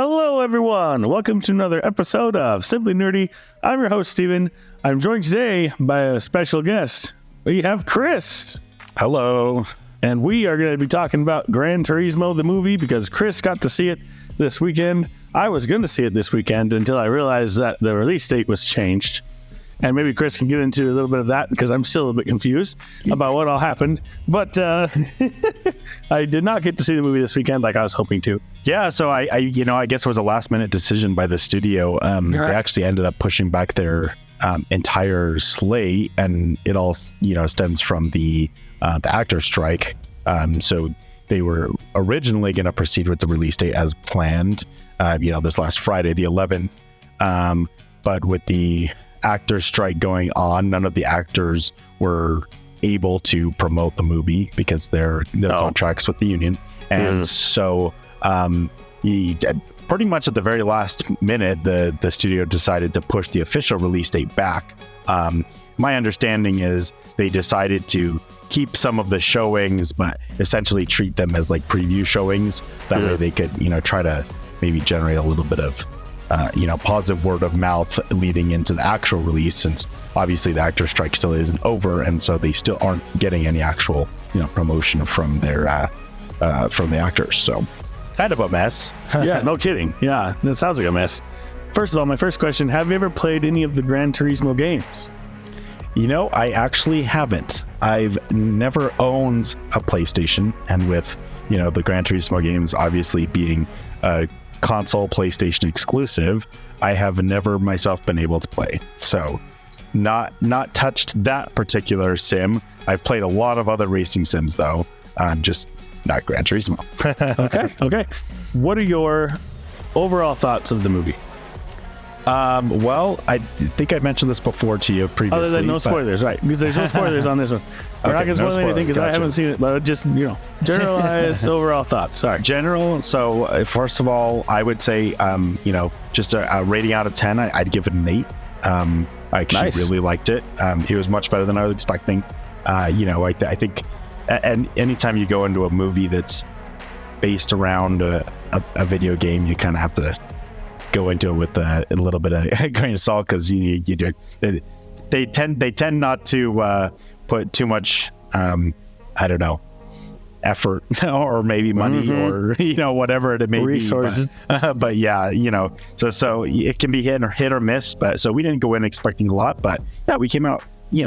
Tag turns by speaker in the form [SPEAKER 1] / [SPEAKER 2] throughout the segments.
[SPEAKER 1] Hello, everyone. Welcome to another episode of Simply Nerdy. I'm your host, Steven. I'm joined today by a special guest. We have Chris.
[SPEAKER 2] Hello.
[SPEAKER 1] And we are going to be talking about Gran Turismo, the movie, because Chris got to see it this weekend. I was going to see it this weekend until I realized that the release date was changed. And maybe Chris can get into a little bit of that because I'm still a bit confused about what all happened. But I did not get to see the movie this weekend like I was hoping to.
[SPEAKER 2] Yeah, so I guess it was a last-minute decision by the studio. They actually ended up pushing back their entire slate, and it all stems from the actor strike. So they were originally going to proceed with the release date as planned. This last Friday, the 11th. But with the actor strike going on, none of the actors were able to promote the movie because their contracts with the union, and so pretty much at the very last minute, the studio decided to push the official release date back. My understanding is they decided to keep some of the showings, but essentially treat them as like preview showings. That way they could try to maybe generate a little bit of positive word of mouth leading into the actual release, since obviously the actor strike still isn't over, and so they still aren't getting any actual promotion from their from the actors. So kind of a mess.
[SPEAKER 1] Yeah, no kidding. Yeah, that sounds like a mess. First of all, my first question: have you ever played any of the Gran Turismo games?
[SPEAKER 2] I actually haven't. I've never owned a PlayStation, and with the Gran Turismo games obviously being console PlayStation exclusive, I have never myself been able to play. So not touched that particular sim. I've played a lot of other racing sims though, just not Gran Turismo.
[SPEAKER 1] Okay. What are your overall thoughts of the movie?
[SPEAKER 2] Well, I think I mentioned this before to you previously.
[SPEAKER 1] Other than no spoilers, right? Because there's no spoilers on this one. We're not going to spoil anything because I haven't seen it, but just, generalized overall thoughts. Sorry.
[SPEAKER 2] So first of all, I would say, just a rating out of 10, I'd give it an 8. I actually really liked it. It was much better than I was expecting. I think and anytime you go into a movie that's based around a video game, you kind of have to go into it with a little bit of grain of salt, because they tend not to put too much effort or maybe money or whatever it may
[SPEAKER 1] resources.
[SPEAKER 2] But yeah, so it can be hit or miss. But so we didn't go in expecting a lot, but yeah, we came out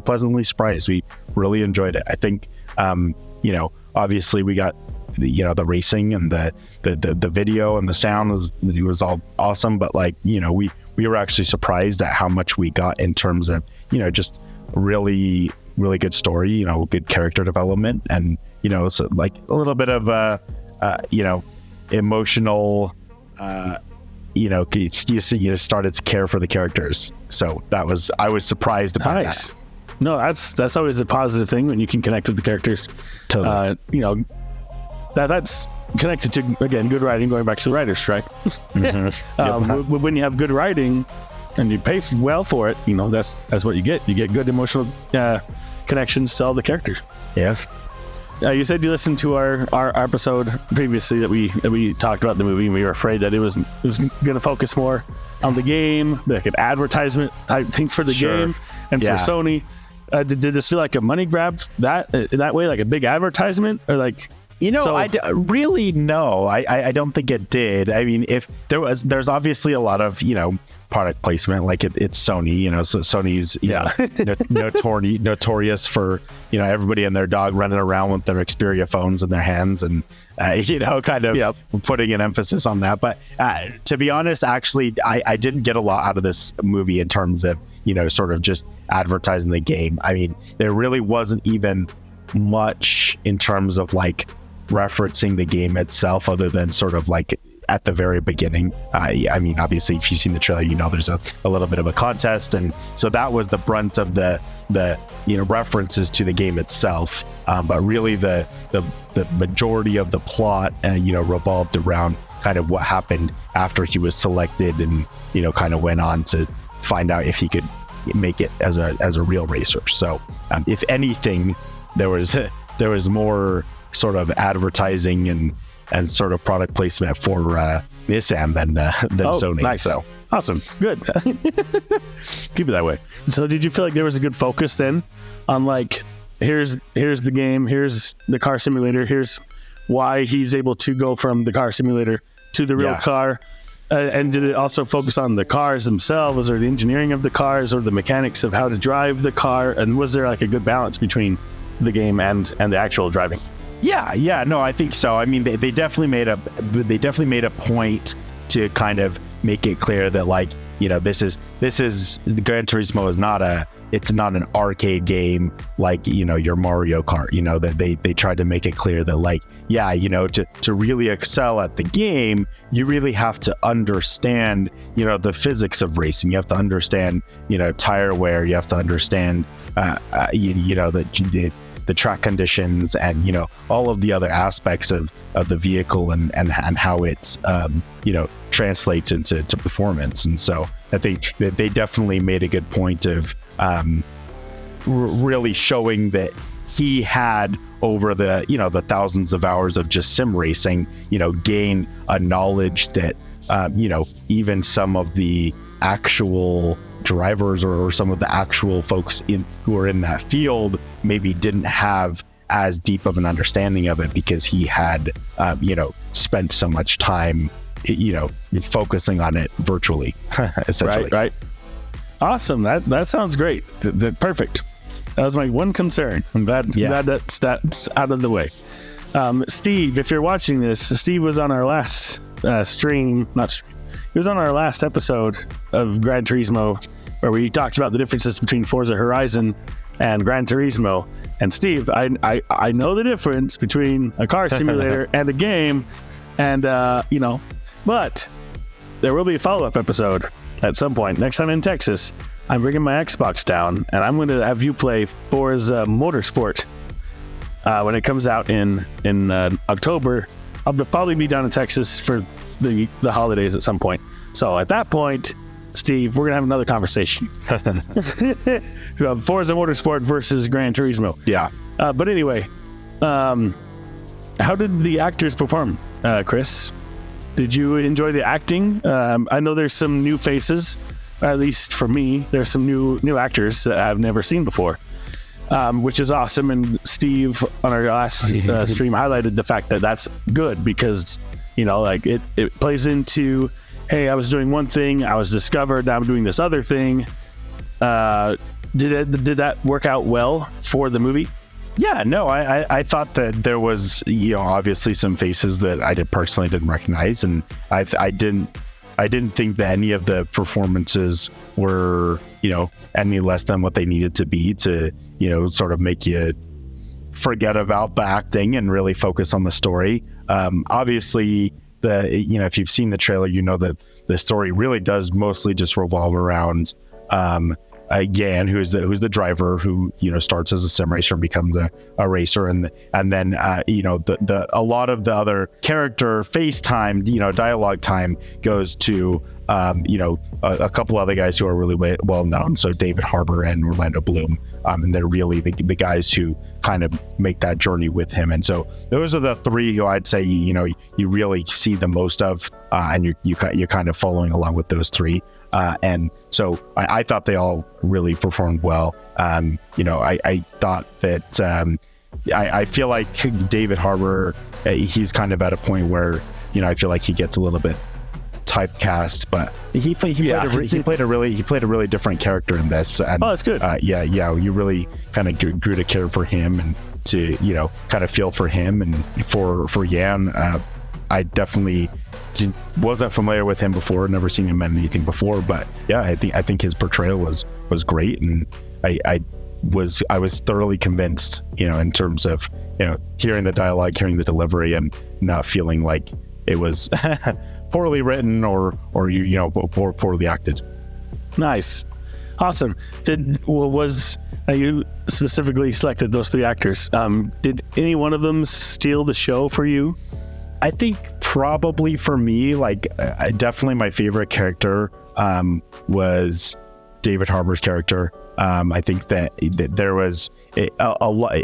[SPEAKER 2] pleasantly surprised. We really enjoyed it. I think obviously we got the racing and the video and the sound was all awesome, but we were actually surprised at how much we got in terms of just really good story, good character development, and so like a little bit of emotional you started to care for the characters. So I was surprised about that.
[SPEAKER 1] No, that's always a positive thing when you can connect with the characters.
[SPEAKER 2] Totally.
[SPEAKER 1] That's connected to, again, good writing, going back to the writer's strike. When you have good writing and you pay well for it, that's what you get. You get good emotional connections to all the characters.
[SPEAKER 2] Yeah.
[SPEAKER 1] You said you listened to our episode previously that we talked about the movie, and we were afraid that it was going to focus more on the game, like an advertisement type thing for the game and for Sony. Did this feel like a money grab that way, like a big advertisement, or like?
[SPEAKER 2] I really no. I don't think it did. I mean, if there's obviously a lot of product placement, like it's Sony. So Sony's notorious for everybody and their dog running around with their Xperia phones in their hands, and kind of putting an emphasis on that. But to be honest, actually, I didn't get a lot out of this movie in terms of sort of just advertising the game. I mean, there really wasn't even much in terms of like referencing the game itself, other than sort of like at the very beginning. I mean, obviously, if you've seen the trailer, there's a little bit of a contest, and so that was the brunt of the references to the game itself. But really, the majority of the plot, revolved around kind of what happened after he was selected, and kind of went on to find out if he could make it as a real racer. So, if anything, there was more sort of advertising and and sort of product placement for Nissan than Sony.
[SPEAKER 1] Nice.
[SPEAKER 2] So
[SPEAKER 1] awesome, good. Keep it that way. So did you feel like there was a good focus then on like, here's the game, here's the car simulator, here's why he's able to go from the car simulator to the real car? And did it also focus on the cars themselves, or the engineering of the cars, or the mechanics of how to drive the car? And was there like a good balance between the game and the actual driving?
[SPEAKER 2] Yeah, no, I think so. I mean, they definitely made a point to kind of make it clear that, like, you know, this is Gran Turismo is not an arcade game like, you know, your Mario Kart. You know, that they tried to make it clear that, like, yeah, you know, to really excel at the game, you really have to understand, you know, the physics of racing. You have to understand, you know, tire wear. You have to understand, you know, the track conditions, and, you know, all of the other aspects of the vehicle and how it's you know, translates into performance. And so I think that they definitely made a good point of really showing that he had, over the, you know, the thousands of hours of just sim racing, you know, gain a knowledge that you know, even some of the actual drivers or some of the actual folks who are in that field maybe didn't have as deep of an understanding of it, because he had you know, spent so much time, you know, focusing on it virtually. Essentially.
[SPEAKER 1] Right. Awesome. That sounds great. Perfect. That was my one concern. I'm glad that's out of the way. Steve, if you're watching this, Steve was on our last he was on our last episode of Gran Turismo, where we talked about the differences between Forza Horizon and Gran Turismo. And Steve, I know the difference between a car simulator and a game, and you know, but there will be a follow-up episode at some point. Next time in Texas, I'm bringing my Xbox down, and I'm going to have you play Forza Motorsport when it comes out in October. I'll probably be down in Texas for the holidays at some point. So at that point, Steve, we're gonna have another conversation. Forza Motorsport versus Gran Turismo.
[SPEAKER 2] Yeah.
[SPEAKER 1] But anyway, how did the actors perform, Chris? Did you enjoy the acting? I know there's some new faces, at least for me. There's some new actors that I've never seen before, which is awesome. And Steve, on our last stream, highlighted the fact that that's good, because, you know, like it plays into, hey, I was doing one thing, I was discovered, now I'm doing this other thing. Did that work out well for the movie?
[SPEAKER 2] Yeah, no, I thought that there was, you know, obviously some faces that I personally didn't recognize, and I didn't think that any of the performances were, you know, any less than what they needed to be to, you know, sort of make you forget about the acting and really focus on the story. Obviously, you know, if you've seen the trailer, you know that the story really does mostly just revolve around Yan, who's the driver, who, you know, starts as a sim racer and becomes a racer, and then you know, a lot of the other character face time, you know, dialogue time goes to you know, a couple other guys who are really well known, so David Harbour and Orlando Bloom, and they're really the guys who kind of make that journey with him. And so those are the three who I'd say, you know, you really see the most of, and you're kind of following along with those three. And so I thought they all really performed well. You know, I thought that I feel like David Harbour, he's kind of at a point where, you know, I feel like he gets a little bit typecast, but he played a really different character in this. And,
[SPEAKER 1] oh, that's good.
[SPEAKER 2] Yeah, you really kind of grew to care for him and to, you know, kind of feel for him. And for Yan, I definitely wasn't familiar with him before, never seen him in anything before, but yeah, I think his portrayal was great, and I was thoroughly convinced, you know, in terms of, you know, hearing the dialogue, hearing the delivery, and not feeling like it was poorly written or you know, poorly acted.
[SPEAKER 1] Nice, awesome. You specifically selected those three actors? Did any one of them steal the show for you?
[SPEAKER 2] I think probably for me, like, definitely my favorite character was David Harbour's character. I think that there was a lot,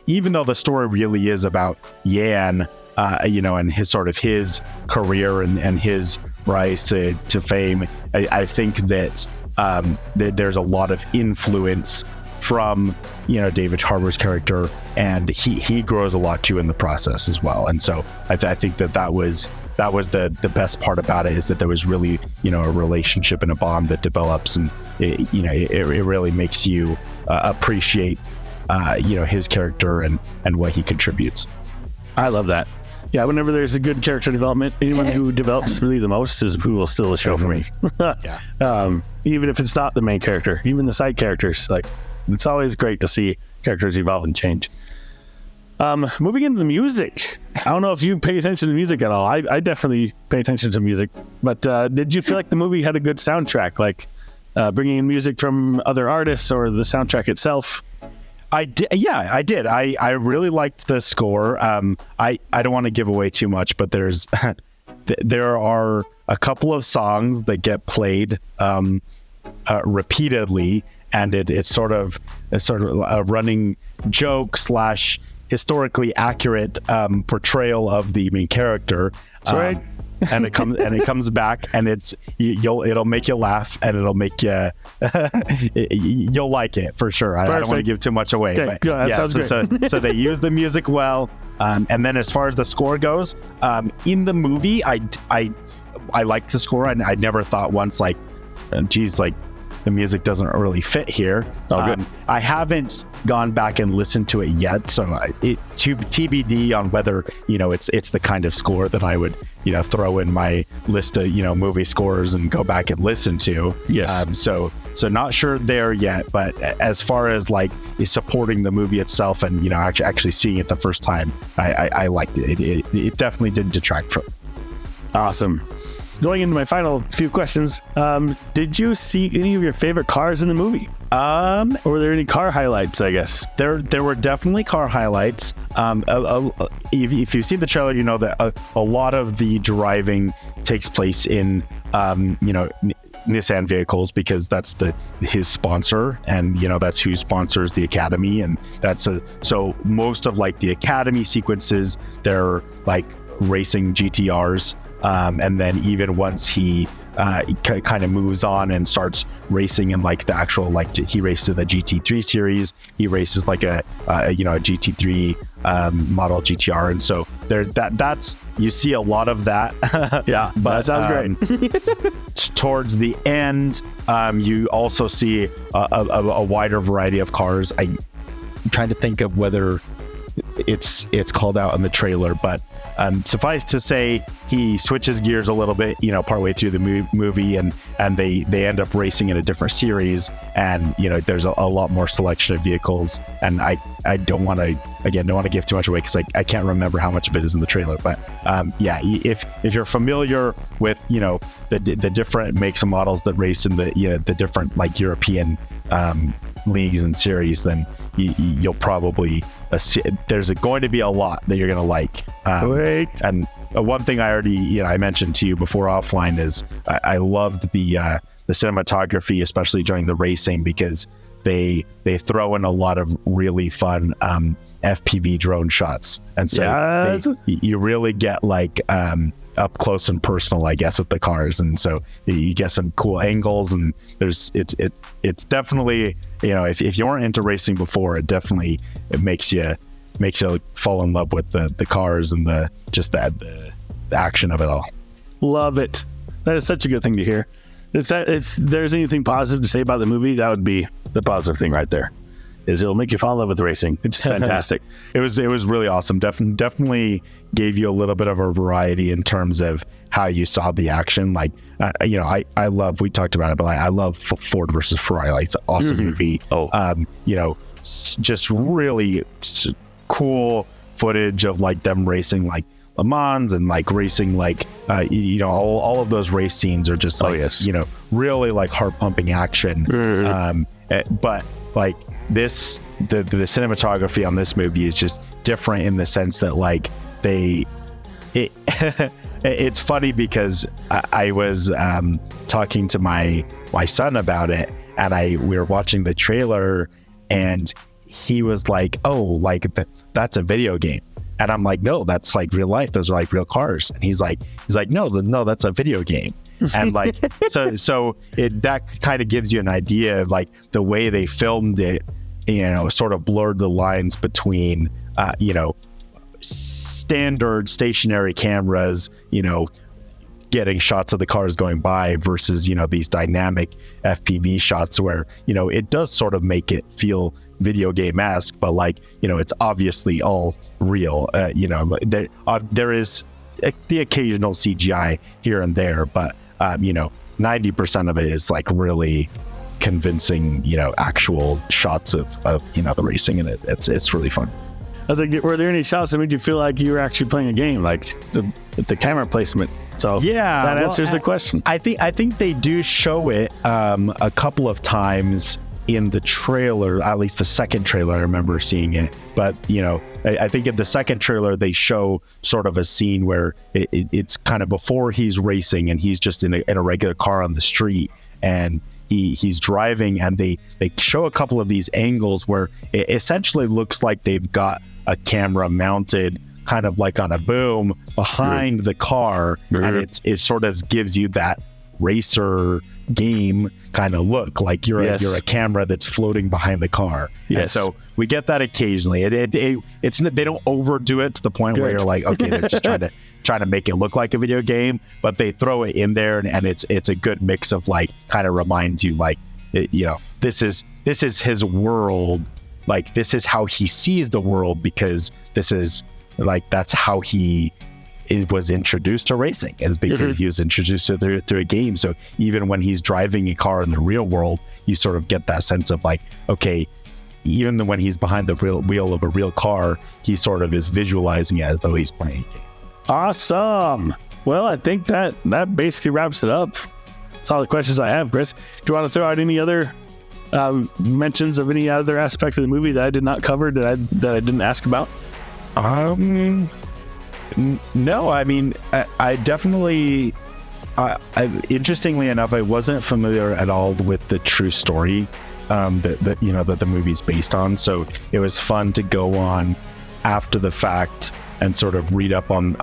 [SPEAKER 2] even though the story really is about Yan, and his career and his rise to fame. I think that there's a lot of influence from David Harbour's character, and he grows a lot too in the process as well. And so I think that was the best part about it, is that there was really a relationship and a bond that develops, and it really makes you appreciate his character and what he contributes.
[SPEAKER 1] I love that. Yeah, whenever there's a good character development, anyone who develops really the most is who will steal the show for me.
[SPEAKER 2] Yeah.
[SPEAKER 1] Even if it's not the main character, even the side characters, like, it's always great to see characters evolve and change. Moving into the music, I don't know if you pay attention to music at all. I definitely pay attention to music, but did you feel like the movie had a good soundtrack, like bringing in music from other artists or the soundtrack itself?
[SPEAKER 2] I did. Yeah, I did. I really liked the score. I don't want to give away too much, but there are a couple of songs that get played repeatedly, and it's sort of a running joke / historically accurate portrayal of the main character.
[SPEAKER 1] That's right.
[SPEAKER 2] And it comes back, and it'll make you laugh, and it'll make you you'll like it for sure. I don't want to give too much away.
[SPEAKER 1] Okay,
[SPEAKER 2] but
[SPEAKER 1] that sounds great.
[SPEAKER 2] So they use the music well, and then as far as the score goes, in the movie, I liked the score. I never thought once, like, geez, like, the music doesn't really fit here.
[SPEAKER 1] Good.
[SPEAKER 2] I haven't gone back and listened to it yet, so TBD on whether it's the kind of score that I would throw in my list of movie scores and go back and listen to.
[SPEAKER 1] Yes.
[SPEAKER 2] So not sure there yet, but as far as like supporting the movie itself and actually seeing it the first time, I liked it. It definitely didn't detract from it.
[SPEAKER 1] Awesome. Going into my final few questions, did you see any of your favorite cars in the movie? Or were there any car highlights, I guess?
[SPEAKER 2] There were definitely car highlights. If you see the trailer, you know that a lot of the driving takes place in, Nissan vehicles, because that's his sponsor, and that's who sponsors the Academy, and so most of like the Academy sequences, they're like racing GTRs. And then even once he kind of moves on and starts racing in like the actual, like, he races the GT3 series, he races like a GT3 model GTR, and so that's you see a lot of that.
[SPEAKER 1] Yeah, but that sounds
[SPEAKER 2] great. Towards the end, you also see a wider variety of cars. I'm trying to think of whether it's called out in the trailer, but suffice to say, he switches gears a little bit, partway through the movie, and they end up racing in a different series, and there's a lot more selection of vehicles, and I don't want to give too much away, because I can't remember how much of it is in the trailer, but if you're familiar with the different makes and models that race in the different like European leagues and series, then you'll probably there's going to be a lot that you're going to like.
[SPEAKER 1] Great.
[SPEAKER 2] And one thing I already I mentioned to you before offline is I loved the cinematography, especially during the racing, because they throw in a lot of really fun FPV drone shots, and so you really get like up close and personal, I guess, with the cars, and so you get some cool angles, and it's definitely if you weren't into racing before, it makes you fall in love with the cars and the action of it all.
[SPEAKER 1] Love it. That is such a good thing to hear. If there's anything positive to say about the movie, that would be the positive thing right there. Is it'll make you fall in love with racing. It's fantastic.
[SPEAKER 2] It was really awesome. Definitely gave you a little bit of a variety in terms of how you saw the action. Like, I love, we talked about it, but I love Ford versus Ferrari. Like, it's an awesome movie. Just really cool footage of like them racing like Le Mans, and like racing like all of those race scenes are just like really like heart pumping action. But like the cinematography on this movie is just different in the sense that like it's funny because I was talking to my son about it, and we were watching the trailer, and he was like, oh, like that's a video game. And I'm like, no, that's like real life. Those are like real cars. And he's like, no, that's a video game. And like, so that kind of gives you an idea of like the way they filmed it, sort of blurred the lines between, standard stationary cameras, getting shots of the cars going by versus, these dynamic FPV shots where, it does sort of make it feel video game-esque, but like, it's obviously all real. There is the occasional CGI here and there, but 90% of it is like really convincing, actual shots of the racing, and it's really fun.
[SPEAKER 1] I was like, were there any shots that made you feel like you were actually playing a game, like the camera placement? So yeah, that answers the question.
[SPEAKER 2] I think they do show it a couple of times in the trailer, at least the second trailer. I remember seeing it, but I think in the second trailer they show sort of a scene where it's kind of before he's racing and he's just in a regular car on the street, and he's driving, and they show a couple of these angles where it essentially looks like they've got a camera mounted kind of like on a boom behind the car, and it sort of gives you that racer game kind of look, like you're a camera that's floating behind the car. And so we get that occasionally. It's they don't overdo it to the point where you're like, okay, they're just trying to make it look like a video game, but they throw it in there, and it's a good mix of like kind of reminds you like, this is his world, like this is how he sees the world, because this is like that's how he was introduced to racing, is because he was introduced to through a game. So even when he's driving a car in the real world, you sort of get that sense of like, okay, even when he's behind the real wheel of a real car, he sort of is visualizing it as though he's playing a game.
[SPEAKER 1] Awesome. Well, I think that basically wraps it up. That's all the questions I have, Chris. Do you want to throw out any other mentions of any other aspect of the movie that I did not cover, that I didn't ask about?
[SPEAKER 2] No, I mean, I definitely, interestingly enough, I wasn't familiar at all with the true story that the movie's based on. So it was fun to go on after the fact and sort of read up on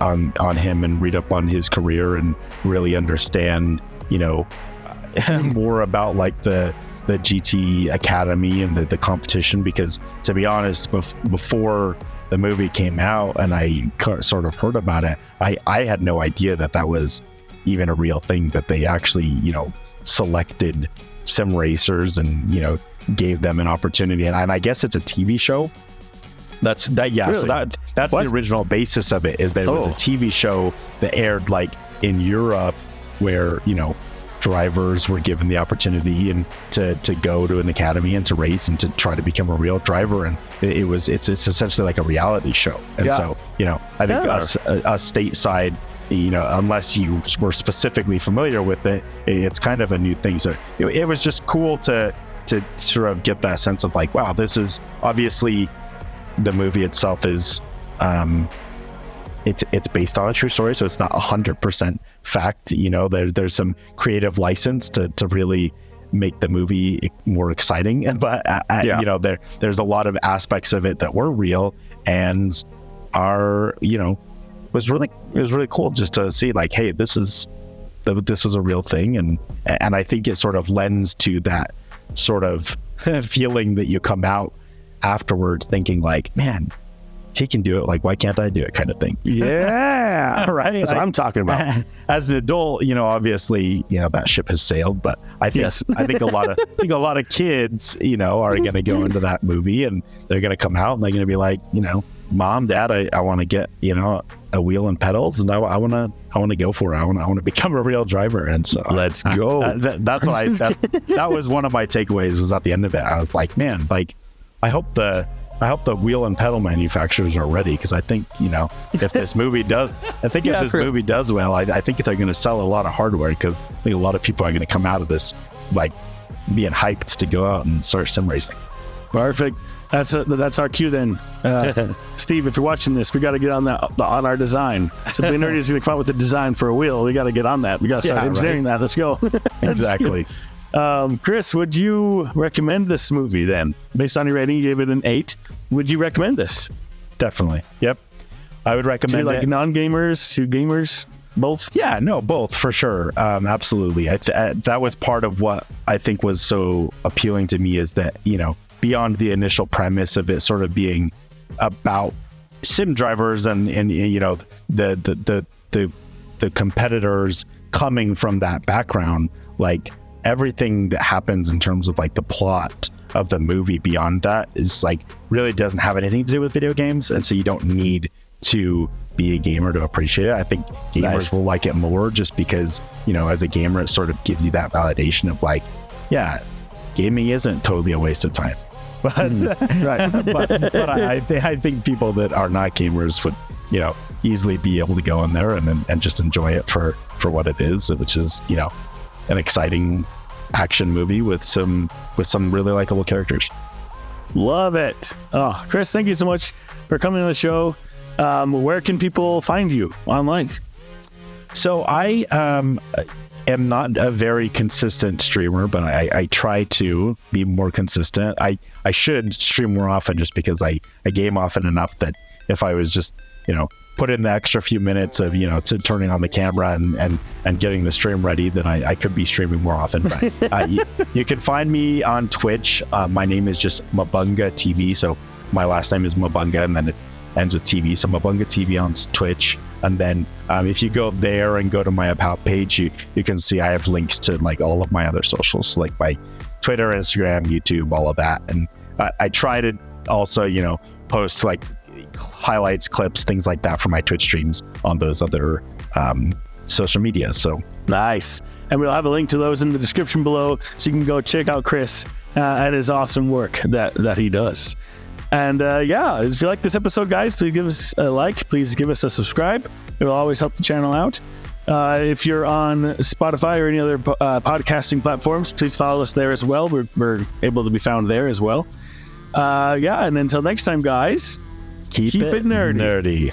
[SPEAKER 2] him and read up on his career and really understand, more about like the GT Academy and the competition, because to be honest, before the movie came out and I sort of heard about it, I had no idea that was even a real thing, that they actually, selected sim racers and, gave them an opportunity. And I guess it's a TV show. That's really? So that's what? The original basis of it, is that it was a TV show that aired like in Europe, where, drivers were given the opportunity and to go to an academy and to race and to try to become a real driver, and it's essentially like a reality show. And so I think us stateside, unless you were specifically familiar with it, it's kind of a new thing. So it was just cool to sort of get that sense of like, wow, this is obviously, the movie itself is it's based on a true story, so it's not 100% fact. There's some creative license to really make the movie more exciting, but there's a lot of aspects of it that were real and are was really cool just to see like, hey, this was a real thing, and I think it sort of lends to that sort of feeling that you come out afterwards thinking like, man, he can do it, like why can't I do it, kind of thing.
[SPEAKER 1] Yeah.
[SPEAKER 2] Right,
[SPEAKER 1] that's what I'm talking about.
[SPEAKER 2] As an adult, obviously, that ship has sailed, but I think a lot of kids, are going to go into that movie and they're going to come out and they're going to be like, Mom, Dad, I want to get a wheel and pedals, and I want to go for it. I want to become a real driver. And so
[SPEAKER 1] let's go.
[SPEAKER 2] That's what that was one of my takeaways, was at the end of it. I was like, man, like I hope the wheel and pedal manufacturers are ready, because I think, if this movie does, movie does well, I think they're going to sell a lot of hardware, because I think a lot of people are going to come out of this like being hyped to go out and start sim racing.
[SPEAKER 1] Perfect. That's our cue then. Steve, if you're watching this, we got to get on our design. So if Nerdy is going to come out with a design for a wheel, we got to get on that. We got to start engineering that. Let's go.
[SPEAKER 2] Exactly.
[SPEAKER 1] Chris, would you recommend this movie then? Based on your rating, you gave it an 8. Would you recommend this?
[SPEAKER 2] Definitely. Yep. I would recommend
[SPEAKER 1] to like
[SPEAKER 2] it.
[SPEAKER 1] non-gamers, to gamers, both.
[SPEAKER 2] Yeah, no, both for sure. Absolutely. That was part of what I think was so appealing to me, is that, you know, beyond the initial premise of it sort of being about sim drivers and you know, the competitors coming from that background, like everything that happens in terms of like the plot of the movie beyond that is like really doesn't have anything to do with video games, and so you don't need to be a gamer to appreciate it. I think gamers will like it more just because, you know, as a gamer, it sort of gives you that validation of like, yeah, gaming isn't totally a waste of time. But, but I think people that are not gamers would, you know, easily be able to go in there and just enjoy it for what it is, which is, you know, an exciting action movie with some really likable characters.
[SPEAKER 1] Love it. Oh, Chris, thank you so much for coming on the show. Where can people find you online?
[SPEAKER 2] So I am not a very consistent streamer, but I try to be more consistent. I should stream more often just because I game often enough that if I was just, you know, put in the extra few minutes of, you know, to turning on the camera and getting the stream ready, then I could be streaming more often. But you can find me on Twitch. My name is just Mabunga TV. So my last name is Mabunga, and then it ends with TV. So Mabunga TV on Twitch. And then if you go there and go to my About page, you can see I have links to like all of my other socials, like my Twitter, Instagram, YouTube, all of that. And I try to also, you know, post like highlights, clips, things like that for my Twitch streams on those other social media. So
[SPEAKER 1] nice. And we'll have a link to those in the description below, so you can go check out Chris and his awesome work that he does. And yeah, if you like this episode, guys, please give us a like. Please give us a subscribe. It will always help the channel out. If you're on Spotify or any other podcasting platforms, please follow us there as well. We're able to be found there as well. Yeah, and until next time, guys, keep it nerdy.
[SPEAKER 2] Nerdy.